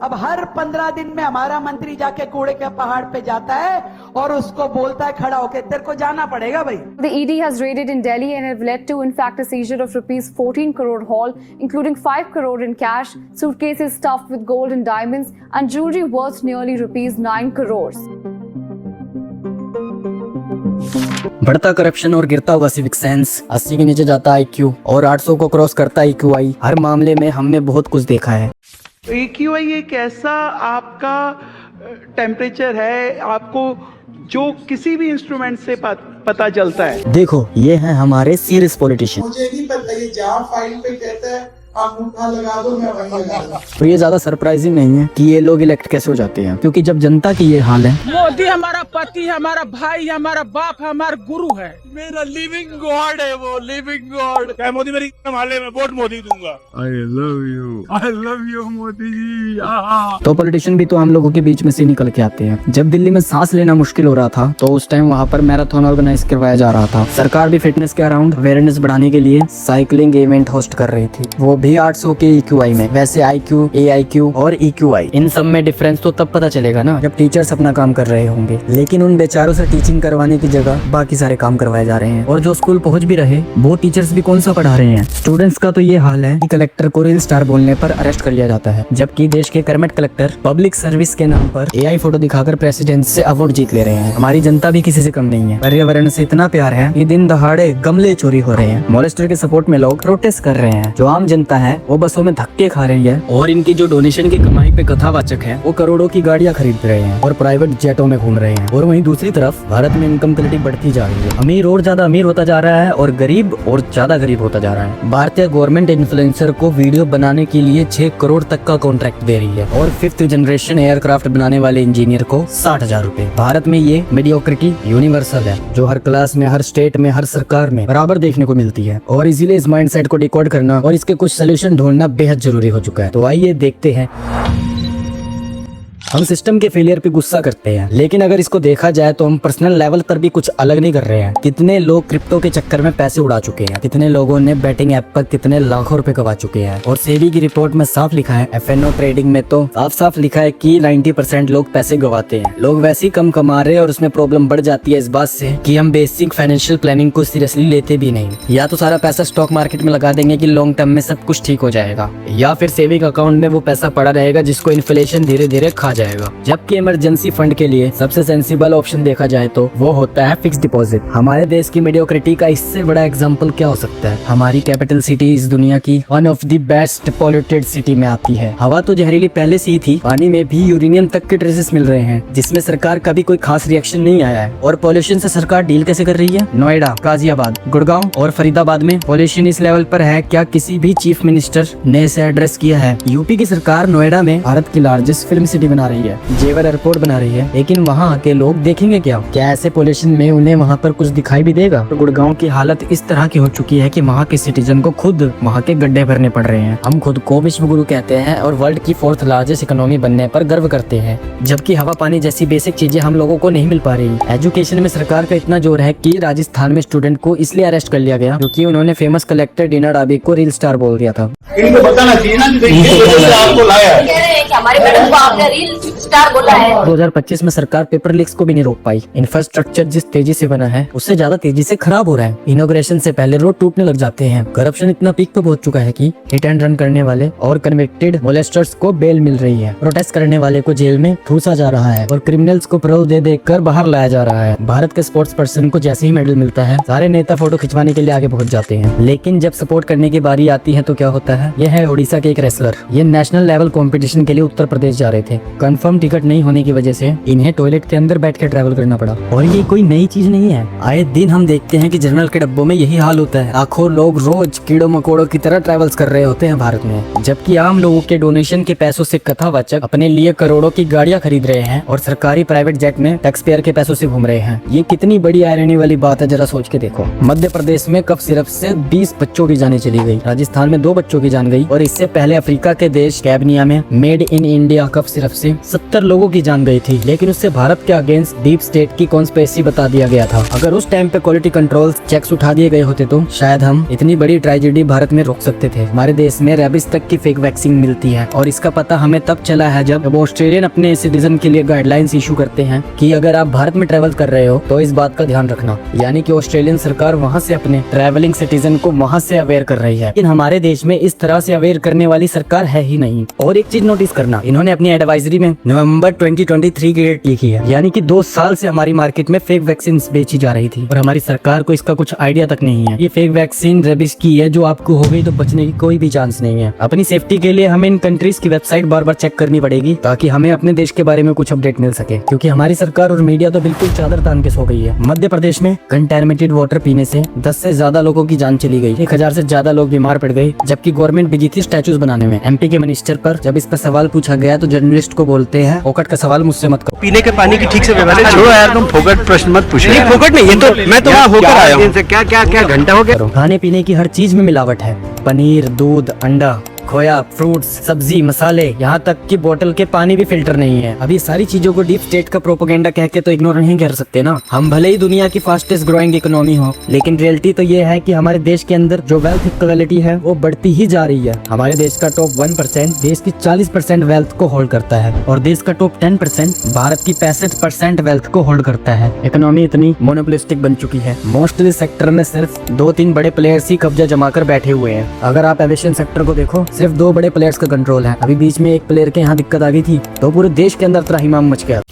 अब हर 15 दिन में हमारा मंत्री जाके कूड़े के पहाड़ पे जाता है और उसको बोलता है खड़ा होके, तेरे को जाना पड़ेगा भाई। The ED has raided in Delhi and have led to, in fact, a seizure of rupees 14 crore haul, including 5 crore in cash, suitcases stuffed with gold and diamonds, and jewelry worth nearly rupees 9 crores. बढ़ता corruption और गिरता हुआ civic sense, 80 के नीचे जाता IQ और 800 को cross करता EQI। हर मामले में हमने बहुत कुछ देखा है। AQI एक ऐसा आपका टेम्परेचर है, आपको जो किसी भी इंस्ट्रूमेंट से पता चलता है। देखो, ये है हमारे सीरियस पॉलिटिशियन। मुझे नहीं पता ये जहाँ फाइल पे कहता है अंगूठा लगा दो, मैं वहीं लगा दूं। तो ये ज्यादा सरप्राइजिंग नहीं है कि ये लोग इलेक्ट कैसे हो जाते हैं, क्योंकि जब जनता की ये हाल है। मोदी हमारा पति, हमारा भाई, हमारा बाप, हमारा गुरु है, मेरा लिविंग गॉड है वो, लिविंग गॉड। क्या मोदी मेरी माले में वोट मोदी दूंगा। I love you Modi ji. तो पॉलिटिशियन भी तो हम लोगों के बीच में से निकल के आते हैं। जब दिल्ली में सांस लेना मुश्किल हो रहा था तो उस टाइम वहाँ पर मैराथन ऑर्गेनाइज करवाया जा रहा था। सरकार भी फिटनेस के अराउंड अवेयरनेस बढ़ाने के लिए साइकिलिंग इवेंट होस्ट कर रही थी, वो भी 800 के EQI में। वैसे IQ, AIQ और EQI इन सब में डिफरेंस तो तब पता चलेगा ना जब टीचर्स अपना काम कर रहे होंगे। लेकिन उन बेचारों से टीचिंग करवाने की जगह बाकी सारे काम करवाए जा रहे हैं, और जो स्कूल पहुंच भी रहे वो टीचर्स भी कौन सा पढ़ा रहे हैं। स्टूडेंट्स का तो ये हाल है कि कलेक्टर को रील स्टार बोलने पर अरेस्ट कर लिया जाता है, जबकि देश के करमेट कलेक्टर पब्लिक सर्विस के नाम पर AI फोटो दिखाकर प्रेसिडेंट से अवार्ड जीत ले रहे हैं। हमारी जनता भी किसी से कम नहीं है। पर्यावरण से इतना प्यार है कि दिन दहाड़े गमले चोरी हो रहे हैं। मॉलेस्टर के सपोर्ट में लोग प्रोटेस्ट कर रहे हैं। जो आम जनता है वो बसों में धक्के खा रही है, और इनकी जो डोनेशन की कमाई पे कथावाचक है वो करोड़ों की गाड़ियां खरीद रहे हैं और प्राइवेट जेटों में घूम रहे हैं। और वहीं दूसरी तरफ भारत में इनकम क्वालिटी बढ़ती जा रही है। अमीर और ज्यादा अमीर होता जा रहा है और गरीब और ज्यादा गरीब होता जा रहा है। भारतीय गवर्नमेंट इन्फ्लुएंसर को वीडियो बनाने के लिए 6 करोड़ तक का कॉन्ट्रैक्ट दे रही है, और 5th जनरेशन एयरक्राफ्ट बनाने वाले इंजीनियर को 60,000 रुपए। भारत में ये मीडियोक्रिटी यूनिवर्सल है, जो हर क्लास में, हर स्टेट में, हर सरकार में बराबर देखने को मिलती है। और इसीलिए इस माइंडसेट को डिकोड करना और इसके कुछ सोल्यूशन ढूंढना बेहद जरूरी हो चुका है। तो आइए देखते हैं। हम सिस्टम के फेलियर पे गुस्सा करते हैं, लेकिन अगर इसको देखा जाए तो हम पर्सनल लेवल पर भी कुछ अलग नहीं कर रहे हैं। कितने लोग क्रिप्टो के चक्कर में पैसे उड़ा चुके हैं, कितने लोगों ने बैटिंग ऐप पर कितने लाखों रुपए गवा चुके हैं। और सेबी की रिपोर्ट में साफ लिखा है, FNO ट्रेडिंग में तो साफ साफ लिखा है कि 90% लोग पैसे गवाते हैं। लोग वैसे ही कम कमा रहे हैं, और उसमें प्रॉब्लम बढ़ जाती है इस बात से कि हम बेसिक फाइनेंशियल प्लानिंग को सीरियसली लेते भी नहीं। या तो सारा पैसा स्टॉक मार्केट में लगा देंगे कि लॉन्ग टर्म में सब कुछ ठीक हो जाएगा, या फिर सेविंग अकाउंट में वो पैसा पड़ा रहेगा जिसको इन्फ्लेशन धीरे धीरे खा जाएगा। जबकि इमरजेंसी फंड के लिए सबसे सेंसिबल ऑप्शन देखा जाए तो वो होता है फिक्स डिपॉजिट। हमारे देश की मीडियोक्रिटी का इससे बड़ा एग्जांपल क्या हो सकता है। हमारी कैपिटल सिटी इस दुनिया की one of the best polluted city में आती है। हवा तो जहरीली पहले से ही थी, पानी में भी यूरेनियम तक के ट्रेसेस मिल रहे हैं, जिसमें सरकार का भी कोई खास रिएक्शन नहीं आया है। और पॉल्यूशन से सरकार डील कैसे कर रही है? नोएडा, गाजियाबाद, गुड़गांव और फरीदाबाद में पॉल्यूशन इस लेवल पर है, क्या किसी भी चीफ मिनिस्टर ने इसे एड्रेस किया है? यूपी की सरकार नोएडा में भारत की लार्जेस्ट फिल्म सिटी बना रही है, जेवर एयरपोर्ट बना रही है, लेकिन वहाँ के लोग देखेंगे क्या? क्या ऐसे पॉल्यूशन में उन्हें वहाँ पर कुछ दिखाई भी देगा? तो गुड़गांव की हालत इस तरह की हो चुकी है कि वहाँ के सिटीजन को खुद वहाँ के गड्ढे भरने पड़ रहे हैं। हम खुद को विश्व गुरु कहते हैं और वर्ल्ड की 4th लार्जेस्ट इकोनॉमी बनने पर गर्व करते हैं, जबकि हवा पानी जैसी बेसिक चीजें हम लोगों को नहीं मिल पा रही। एजुकेशन में सरकार का इतना जोर है कि राजस्थान में स्टूडेंट को इसलिए अरेस्ट कर लिया गया क्योंकि उन्होंने फेमस कलेक्टर डीना डाबी को रील स्टार बोल दिया था। इनको बताना चाहिए ना कि देखिए आपको लाया है, हमारे मैडम को आपने रील स्टार बोला है। 2025 में सरकार पेपर लीक्स को भी नहीं रोक पाई। इंफ्रास्ट्रक्चर जिस तेजी से बना है उससे ज्यादा तेजी से खराब हो रहा है। इनॉग्रेशन से पहले रोड टूटने लग जाते हैं। करप्शन इतना पीक पे पहुंच चुका है कि हिट एंड रन करने वाले और कन्विक्टेड मोलेस्टर्स को बेल मिल रही है। प्रोटेस्ट करने वाले को जेल में ठूसा जा रहा है और क्रिमिनल्स को पैरोल दे देकर बाहर लाया जा रहा है। भारत के स्पोर्ट्स पर्सन को जैसे ही मेडल मिलता है सारे नेता फोटो खिंचवाने के लिए आगे पहुंच जाते हैं, लेकिन जब सपोर्ट करने की बारी आती है तो क्या होता है? यह है उड़ीसा के एक रेसलर। ये नेशनल लेवल कंपटीशन के लिए उत्तर प्रदेश जा रहे थे। कंफर्म टिकट नहीं होने की वजह से इन्हें टॉयलेट के अंदर बैठ के ट्रैवल करना पड़ा। और ये कोई नई चीज नहीं है, आए दिन हम देखते हैं कि जनरल के डब्बों में यही हाल होता है। लाखों लोग रोज कीड़ों मकोड़ों की तरह ट्रैवल्स कर रहे होते हैं भारत में, जबकि आम लोगों के डोनेशन के पैसों से कथावाचक अपने लिए करोड़ों की गाड़ियां खरीद रहे हैं और सरकारी प्राइवेट जेट में टैक्स पेयर के पैसों से घूम रहे हैं। ये कितनी बड़ी आयरनी वाली बात है, जरा सोच के देखो। मध्य प्रदेश में कफ सिरप से 20 बच्चों की जानें चली गई, राजस्थान में 2 बच्चों की जान गई, और इससे पहले अफ्रीका के देश कैबनिया में made in India cough syrup से 70 लोगों की जान गई थी, लेकिन उससे भारत के अगेंस्ट डीप स्टेट की कॉन्स्पिरेसी बता दिया गया था। अगर उस टाइम पे क्वालिटी कंट्रोल चेक्स उठा दिए गए होते तो शायद हम इतनी बड़ी ट्रेजेडी भारत में रोक सकते थे। हमारे देश में रेबिस तक की फेक वैक्सीन मिलती है और इसका पता हमें तब चला है जब ऑस्ट्रेलियन अपने सिटीजन के लिए गाइडलाइंस इशू करते हैं कि अगर आप भारत में ट्रेवल कर रहे हो तो इस बात का ध्यान रखना, यानी कि ऑस्ट्रेलियन सरकार वहाँ से अपने ट्रैवलिंग सिटीजन को वहाँ से अवेयर कर रही है। लेकिन हमारे देश में इस तरह से अवेयर करने वाली सरकार है ही नहीं। और एक चीज नोटिस करना, इन्होंने अपनी एडवाइजरी में नवंबर 2023 की डेट लिखी है, यानी कि 2 साल से हमारी मार्केट में फेक वैक्सीन बेची जा रही थी और हमारी सरकार को इसका कुछ आइडिया तक नहीं है। ये फेक वैक्सीन रेबिस की है, जो आपको हो गई तो बचने की कोई भी चांस नहीं है। अपनी सेफ्टी के लिए हमें इन कंट्रीज की वेबसाइट बार बार चेक करनी पड़ेगी ताकि हमें अपने देश के बारे में कुछ अपडेट मिल सके, क्योंकि हमारी सरकार और मीडिया तो बिल्कुल चादर तान के सो गई है। मध्य प्रदेश में कंटेमिनेटेड वाटर पीने से 10 से ज्यादा लोगों की जान चली गई, 1000 से ज्यादा लोग बीमार पड़ गए, जबकि गवर्नमेंट बिजी थी स्टैचूज बनाने में। एमपी के मिनिस्टर पर जब इस पर सवाल पूछा गया तो जर्नलिस्ट को बोलते हैं फोकट का सवाल मुझसे मत करो। पीने के पानी की ठीक से व्यवस्था छोड़ो यार, तुम फोकट प्रश्न मत पूछो। नहीं फोकट नहीं, ये तो मैं तो वहाँ होकर आया हूँ। क्या घंटा हो गया। खाने पीने की हर चीज में मिलावट है, पनीर, दूध, अंडा, खोया, फ्रूट्स, सब्जी, मसाले, यहाँ तक कि बोतल के पानी भी फिल्टर नहीं है। अभी सारी चीजों को डीप स्टेट का प्रोपेगेंडा कह के तो इग्नोर नहीं कर सकते ना। हम भले ही दुनिया की फास्टेस्ट ग्रोइंग इकोनॉमी हो, लेकिन रियलिटी तो ये है कि हमारे देश के अंदर जो वेल्थ इक्वालिटी है वो बढ़ती ही जा रही है। हमारे देश का टॉप 1% देश की 40% वेल्थ को होल्ड करता है और देश का टॉप 10% भारत की 65% वेल्थ को होल्ड करता है। इकोनॉमी इतनी मोनोपोलिस्टिक बन चुकी है, मोस्टली सेक्टर में सिर्फ 2-3 बड़े प्लेयर्स ही कब्जा जमा कर बैठे हुए हैं। अगर आप एविएशन सेक्टर को देखो, सिर्फ 2 बड़े प्लेयर्स का कंट्रोल है। अभी बीच में एक प्लेयर के यहाँ दिक्कत आ गई थी तो पूरे देश के अंदर त्राहिमाम मच गया।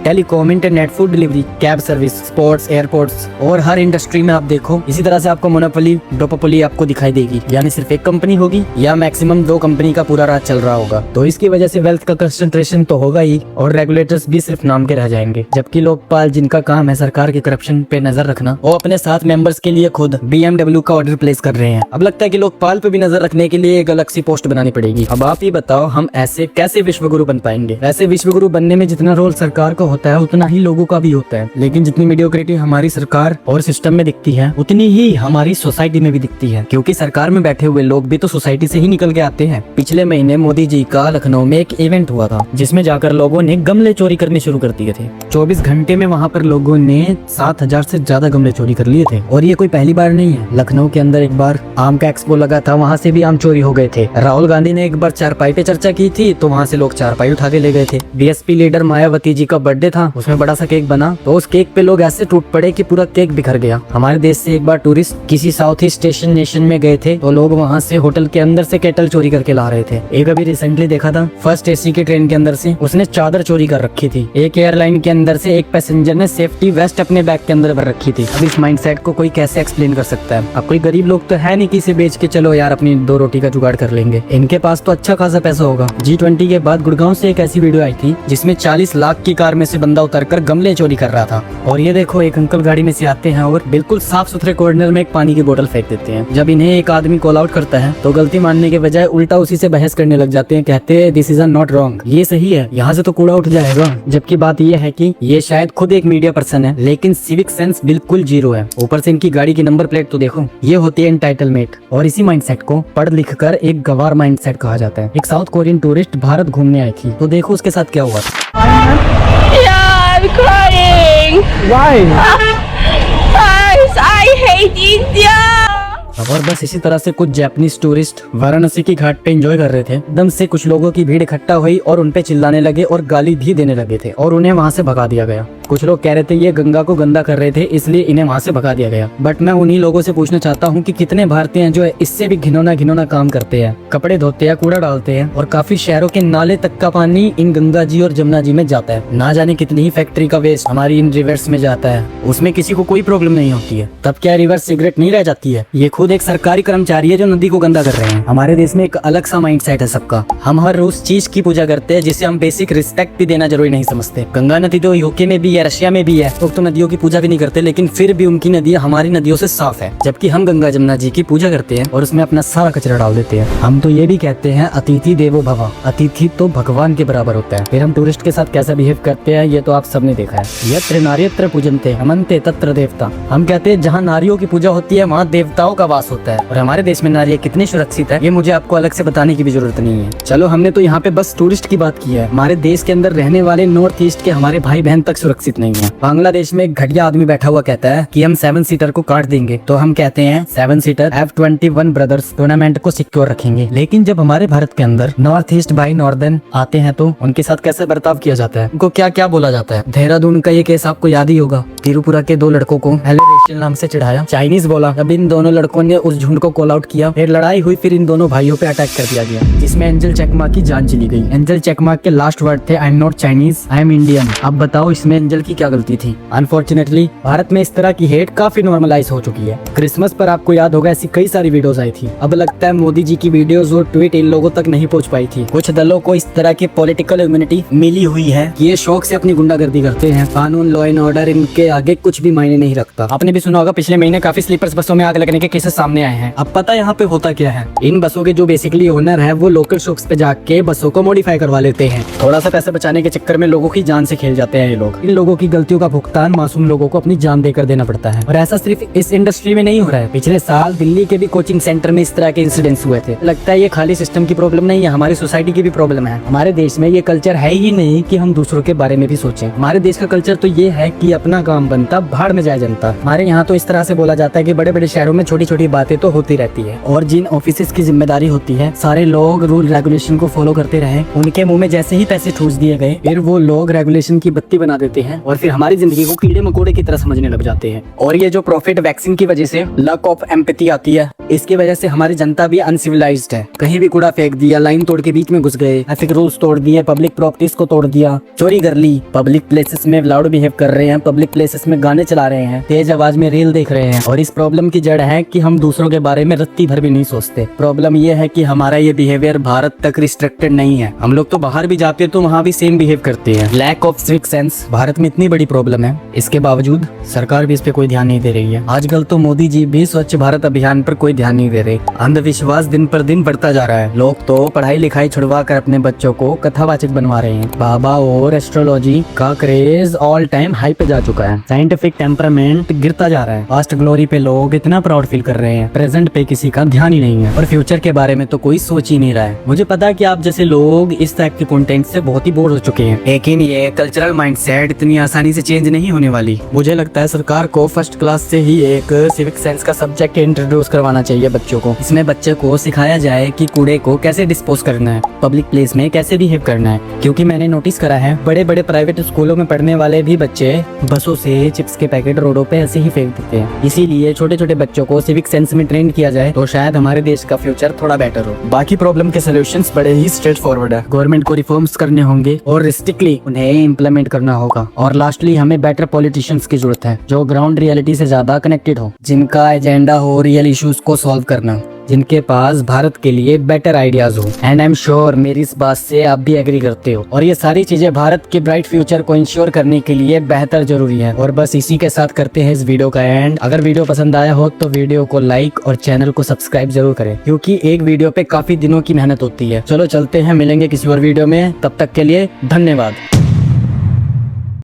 Telecom, internet, food delivery, cab service, sports, airports और हर इंडस्ट्री में आप देखो इसी तरह से आपको मोनोपोली, डोपोपोली आपको दिखाई देगी, यानी सिर्फ एक कंपनी होगी या मैक्सिमम 2 कंपनी का पूरा राज चल रहा होगा। तो इसकी वजह से वेल्थ का कंसंट्रेशन तो होगा ही और रेगुलेटर्स भी सिर्फ नाम के रह जाएंगे। जबकि लोकपाल, जिनका काम है सरकार के करप्शन पे नजर रखना, वो अपने 7 मेंबर्स के लिए खुद BMW का ऑर्डर प्लेस कर रहे हैं। अब लगता है कि लोकपाल पे भी नजर रखने के लिए एक अलग सी पोस्ट बनानी पड़ेगी। अब आप ही बताओ, हम ऐसे कैसे विश्वगुरु बन पाएंगे? ऐसे विश्वगुरु बनने में जितना रोल सरकार का होता है उतना ही लोगों का भी होता है, लेकिन जितनी मीडियोक्रिटी हमारी सरकार और सिस्टम में दिखती है उतनी ही हमारी सोसाइटी में भी दिखती है, क्योंकि सरकार में बैठे हुए लोग भी तो सोसाइटी से ही निकल के आते हैं। पिछले महीने मोदी जी का लखनऊ में एक इवेंट हुआ था जिसमें जाकर लोगों ने गमले चोरी करने शुरू कर दिए थे। 24 घंटे में वहाँ पर लोगों ने 7000 से ज्यादा गमले चोरी कर लिए थे और ये कोई पहली बार नहीं है। लखनऊ के अंदर एक बार आम का एक्सपो लगा था, वहाँ से भी आम चोरी हो गए थे। राहुल गांधी ने एक बार चारपाई पे चर्चा की थी तो वहाँ से लोग चारपाई उठा के ले गए थे। बीएसपी लीडर मायावती जी का बर्थडे था, उसमें बड़ा सा केक बना तो उस केक पे लोग ऐसे टूट पड़े कि पूरा केक बिखर गया। हमारे देश से एक बार टूरिस्ट किसी साउथ ईस्ट एशियन नेशन में गए थे तो लोग वहाँ से होटल के अंदर से केटल चोरी करके ला रहे थे। एक अभी रिसेंटली देखा था, फर्स्ट एसी की ट्रेन के अंदर से उसने चादर चोरी कर रखी थी। एक एयरलाइन के अंदर से एक पैसेंजर ने सेफ्टी वेस्ट अपने बैग के अंदर भर रखी थी। अब इस माइंडसेट को कोई कैसे एक्सप्लेन कर सकता है? अब कोई गरीब लोग तो है नहीं कि इसे बेच के चलो यार अपनी 2 रोटी का जुगाड़ कर लेंगे। इनके पास तो अच्छा खासा पैसा होगा। G20 के बाद गुड़गांव से एक ऐसी वीडियो आई थी जिसमें 40 लाख की कार में से बंदा उतरकर गमले चोरी कर रहा था। और ये देखो, एक अंकल गाड़ी में से आते हैं और बिल्कुल साफ सुथरे कॉर्नर में एक पानी की बोतल फेंक देते हैं। जब इन्हें एक आदमी कॉल आउट करता है तो गलती मानने के बजाय उल्टा उसी से बहस करने लग जाते हैं, कहते हैं दिस इज नॉट रॉन्ग, ये सही है, यहाँ से तो कूड़ा उठ जाएगा। जबकि बात ये है कि ये शायद खुद एक मीडिया पर्सन है लेकिन सिविक सेंस बिल्कुल 0 है। ऊपर से इनकी गाड़ी की नंबर प्लेट तो देखो, ये होती है एंटाइटलमेंट। और इसी माइंडसेट को पढ़ लिख कर एक गवार माइंडसेट कहा जाता है। एक साउथ कोरियन टूरिस्ट भारत घूमने आई थी तो देखो उसके साथ क्या हुआ। I'm crying. Why? Guys, I hate India. और बस इसी तरह से कुछ जापानीज टूरिस्ट वाराणसी की घाट पे एंजॉय कर रहे थे। एकदम से कुछ लोगों की भीड़ इकट्ठा हुई और उनपे चिल्लाने लगे और गाली भी देने लगे थे और उन्हें वहाँ से भगा दिया गया। कुछ लोग कह रहे थे ये गंगा को गंदा कर रहे थे इसलिए इन्हें वहाँ से भगा दिया गया। बट मैं उन्हीं लोगों से पूछना चाहता हूँ कि कितने भारतीय हैं जो इससे भी घिनौना काम करते हैं, कपड़े धोते हैं, कूड़ा डालते हैं और काफी शहरों के नाले तक का पानी इन गंगा जी और जमुना जी में जाता है। ना जाने कितनी ही फैक्ट्री का वेस्ट हमारी इन रिवर्स में जाता है, उसमें किसी को कोई प्रॉब्लम नहीं होती है। तब क्या रिवर्स सिगरेट नहीं रह जाती है? ये खुद एक सरकारी कर्मचारी है जो नदी को गंदा कर रहे हैं। हमारे देश में एक अलग सा माइंडसेट है सबका। हम हर उस चीज की पूजा करते हैं जिसे हम बेसिक रिस्पेक्ट भी देना जरूरी नहीं समझते। गंगा नदी तो यूके में भी है है, रशिया में भी है। लोग तो नदियों की पूजा भी नहीं करते, लेकिन फिर भी उनकी नदियाँ हमारी नदियों से साफ है, जबकि हम गंगा जमुना जी की पूजा करते हैं और उसमें अपना सारा कचरा डाल देते हैं। हम तो ये भी कहते हैं अतिथि देवो भव, अतिथि तो भगवान के बराबर होता है। फिर हम टूरिस्ट के साथ कैसा बिहेव करते हैं ये तो आप सबने देखा है। यत्र नार्यत्र पूजन्ते हमन्ते तत्र देवता। हम कहते हैं जहाँ नारियों की पूजा होती है वहाँ देवताओं का वास होता है। और हमारे देश में नारियाँ कितनी सुरक्षित है ये मुझे आपको अलग से बताने की भी जरूरत नहीं है। चलो हमने तो यहाँ पे बस टूरिस्ट की बात की है, हमारे देश के अंदर रहने वाले नॉर्थ ईस्ट के हमारे भाई बहन तक सुरक्षित नहीं है। बांग्लादेश में एक घटिया आदमी बैठा हुआ कहता है कि हम 7 सीटर को काट देंगे, तो हम कहते हैं 7 सीटर F21 ब्रदर्स टूर्नामेंट को सिक्योर रखेंगे। लेकिन जब हमारे भारत के अंदर नॉर्थ ईस्ट बाई नॉर्दर्न आते हैं तो उनके साथ कैसे बर्ताव किया जाता है, उनको क्या क्या बोला जाता है। देहरादून का ये केस आपको याद ही होगा, तिरुपुरा के 2 लड़कों को हेलो नाम से चिढ़ाया, चाइनीज बोला। अब इन दोनों लड़कों ने उस झुंड को कॉल आउट किया, फिर लड़ाई हुई, फिर इन दोनों भाइयों पे अटैक कर दिया गया, जिसमें एंजल चकमा की जान चली गई। एंजल चकमा के लास्ट वर्ड थे I am not Chinese, I am Indian. अब बताओ इसमें एंजल की क्या गलती थी। अनफॉर्चुनेटली भारत में इस तरह की हेट काफी नॉर्मलाइज हो चुकी है। क्रिसमस पर आपको याद होगा ऐसी कई सारी वीडियोस आई थी। अब लगता है मोदी जी की वीडियोस और ट्वीट इन लोगों तक नहीं पहुंच पाई थी। कुछ दलों को इस तरह की पॉलिटिकल इम्यूनिटी मिली हुई है कि ये शौक से अपनी गुंडागर्दी करते हैं। कानून, लॉ एंड ऑर्डर इनके आगे कुछ भी मायने नहीं रखता। आपने भी सुना होगा पिछले महीने काफी स्लीपर्स बसों में आग लगने के केसेस सामने आए हैं। अब पता यहाँ पे होता क्या है, इन बसों के जो बेसिकली ओनर है वो लोकल शॉप्स पे जाके बसों को मॉडिफाई करवा लेते हैं। थोड़ा सा पैसे बचाने के चक्कर में लोगों की जान से खेल जाते हैं ये लोग। इन लोगों की गलतियों का भुगतान मासूम लोगों को अपनी जान देकर देना पड़ता है। और ऐसा सिर्फ इस इंडस्ट्री में नहीं हो रहा है, पिछले साल दिल्ली के भी कोचिंग सेंटर में इस तरह के इंसिडेंट्स हुए थे। लगता है ये खाली सिस्टम की प्रॉब्लम नहीं है, हमारी सोसाइटी की भी प्रॉब्लम है। हमारे देश में ये कल्चर है ही नहीं कि हम दूसरों के बारे में भी सोचें। हमारे देश का कल्चर तो ये है कि अपना काम बनता भाड़ में जाए जनता। हमारे यहाँ तो इस तरह से बोला जाता है कि बड़े बड़े शहरों में छोटी छोटी बातें तो होती रहती है, और जिन ऑफिसेज की जिम्मेदारी होती है सारे लोग रूल रेगुलेशन को फॉलो करते रहे, उनके मुंह में जैसे ही पैसे ठूस दिए गए फिर वो लोग रेगुलेशन की बत्ती बना देते हैं और फिर हमारी जिंदगी को कीड़े मकोड़े की तरह समझने लग जाते हैं। और ये जो प्रॉफिट वैक्सीन की वजह से लक ऑफ एम्पैथी आती है, इसकी वजह से हमारी जनता भी अनसिविलाइज्ड है। कहीं भी कूड़ा फेंक दिया, लाइन तोड़ के बीच में घुस गए, ट्रैफिक रूल्स तोड़ दिए, पब्लिक प्रॉपर्टीज को तोड़ दिया, चोरी कर ली, पब्लिक प्लेसेस में लाउड बिहेव कर रहे हैं, पब्लिक प्लेसेस में गाने चला रहे हैं, तेज आवाज में रील देख रहे हैं। और इस प्रॉब्लम की जड़ है कि हम दूसरों के बारे में रत्ती भर भी नहीं सोचते। प्रॉब्लम ये है कि हमारा ये बिहेवियर भारत तक रिस्ट्रिक्टेड नहीं है, हम लोग तो बाहर भी जाते हैं तो वहाँ भी सेम बिहेव करते हैं। Lack of civic sense Bharat में इतनी बड़ी प्रॉब्लम है, इसके बावजूद सरकार भी इस पे कोई ध्यान नहीं दे रही है। आजकल तो मोदी जी भी स्वच्छ भारत अभियान पर कोई ध्यान नहीं दे रहे। अंधविश्वास दिन पर दिन बढ़ता जा रहा है। लोग तो पढ़ाई लिखाई छुड़वा कर अपने बच्चों को कथावाचक बनवा रहे हैं। बाबा और एस्ट्रोलॉजी का क्रेज ऑल टाइम हाई पे जा चुका है। साइंटिफिक टेम्परामेंट गिरता जा रहा है। पास्ट ग्लोरी पे लोग इतना प्राउड फील कर रहे हैं, प्रेजेंट पे किसी का ध्यान ही नहीं है और फ्यूचर के बारे में तो कोई सोच ही नहीं रहा है। मुझे पता है कि आप जैसे लोग इस टाइप के कंटेंट से बहुत ही बोर हो चुके हैं, लेकिन ये कल्चरल माइंडसेट इतनी आसानी से चेंज नहीं होने वाली। मुझे लगता है सरकार को फर्स्ट क्लास से ही एक सिविक सेंस का सब्जेक्ट इंट्रोड्यूस करवाना चाहिए बच्चों को। इसमें बच्चे को सिखाया जाए कि कूड़े को कैसे डिस्पोज करना है, पब्लिक प्लेस में कैसे बिहेव करना है। क्योंकि मैंने नोटिस करा है बड़े बड़े प्राइवेट स्कूलों में पढ़ने वाले भी बच्चे बसों से चिप्स के पैकेट रोडों पे ऐसे ही फेंक देते हैं। इसीलिए छोटे छोटे बच्चों को सिविक सेंस में ट्रेन किया जाए तो शायद हमारे देश का फ्यूचर थोड़ा बेटर हो। बाकी प्रॉब्लम के सोल्यूशंस बड़े ही स्ट्रेट फॉरवर्ड है। गवर्नमेंट को रिफॉर्म्स करने होंगे और स्ट्रिक्टली उन्हें इम्प्लीमेंट करना होगा। और लास्टली हमें बेटर पॉलिटिशियंस की जरूरत है जो ग्राउंड रियलिटी से ज्यादा कनेक्टेड हो, जिनका एजेंडा हो रियल इश्यूज को सॉल्व करना, जिनके पास भारत के लिए बेटर आइडियाज हो। एंड आई एम श्योर मेरी इस बात से आप भी एग्री करते हो। और ये सारी चीजें भारत के ब्राइट फ्यूचर को इंश्योर करने के लिए बेहतर जरूरी है। और बस इसी के साथ करते हैं इस वीडियो का एंड। अगर वीडियो पसंद आया हो तो वीडियो को लाइक और चैनल को सब्सक्राइब जरूर करें, क्योंकि एक वीडियो पे काफी दिनों की मेहनत होती है। चलो चलते हैं, मिलेंगे किसी और वीडियो में, तब तक के लिए धन्यवाद।